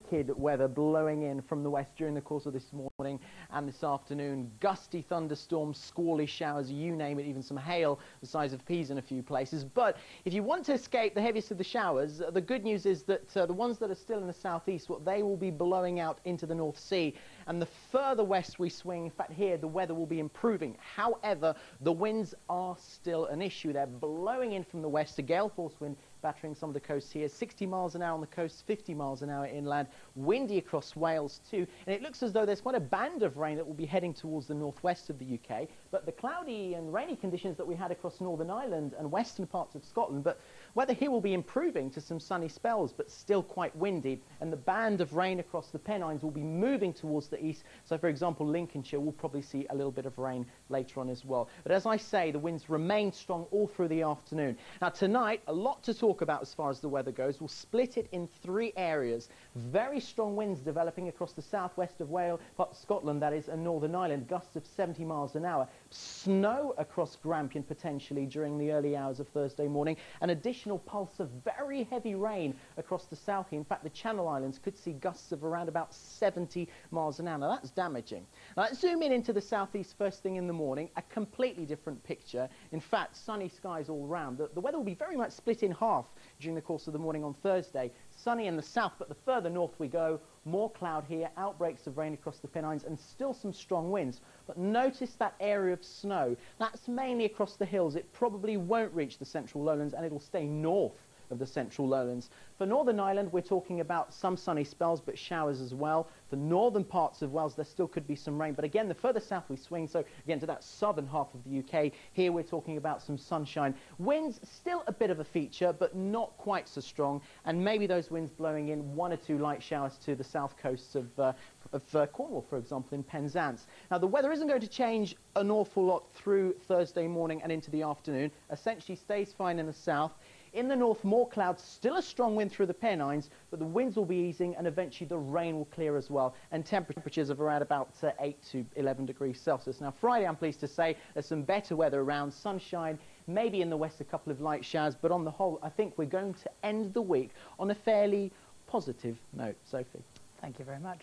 wicked weather blowing in from the west during the course of this morning and this afternoon. Gusty thunderstorms, squally showers, you name it, even some hail the size of peas in a few places. But if you want to escape the heaviest of the showers, the good news is that the ones that are still in the southeast, well, they will be blowing out into the North Sea. And the further west we swing, in fact here, the weather will be improving. However, the winds are still an issue. They're blowing in from the west, a gale force wind battering some of the coasts here, 60 miles an hour on the coast, 50 miles an hour inland, windy across Wales too, and it looks as though there's quite a band of rain that will be heading towards the northwest of the UK, but the cloudy and rainy conditions that we had across Northern Ireland and western parts of Scotland, but weather here will be improving to some sunny spells, but still quite windy, and the band of rain across the Pennines will be moving towards the east, so for example Lincolnshire will probably see a little bit of rain later on as well. But as I say, the winds remain strong all through the afternoon. Now tonight, a lot to talk about as far as the weather goes. We'll split it in three areas. Very strong winds developing across the southwest of Wales, part of Scotland that is, and Northern Ireland, gusts of 70 miles an hour. Snow across Grampian potentially during the early hours of Thursday morning. An additional pulse of very heavy rain across the south. In fact, the Channel Islands could see gusts of around about 70 miles an hour. Now that's damaging. Now let's zoom in into the southeast first thing in the morning. A completely different picture. In fact, sunny skies all round. The weather will be very much split in half during the course of the morning on Thursday. Sunny in the south, but the further north we go, more cloud here, outbreaks of rain across the Pennines and still some strong winds. But notice that area of snow. That's mainly across the hills. It probably won't reach the central lowlands and it'll stay north of the central lowlands. For Northern Ireland, we're talking about some sunny spells, but showers as well. The northern parts of Wales, there still could be some rain. But again, the further south we swing, so again to that southern half of the UK, here we're talking about some sunshine. Winds still a bit of a feature, but not quite so strong. And maybe those winds blowing in one or two light showers to the south coasts of Cornwall, for example, in Penzance. Now, the weather isn't going to change an awful lot through Thursday morning and into the afternoon. Essentially stays fine in the south. In the north, more clouds, still a strong wind through the Pennines, but the winds will be easing and eventually the rain will clear as well. And temperatures of around about 8 to 11 degrees Celsius. Now, Friday, I'm pleased to say, there's some better weather around, sunshine, maybe in the west a couple of light showers, but on the whole, I think we're going to end the week on a fairly positive note. Sophie. Thank you very much.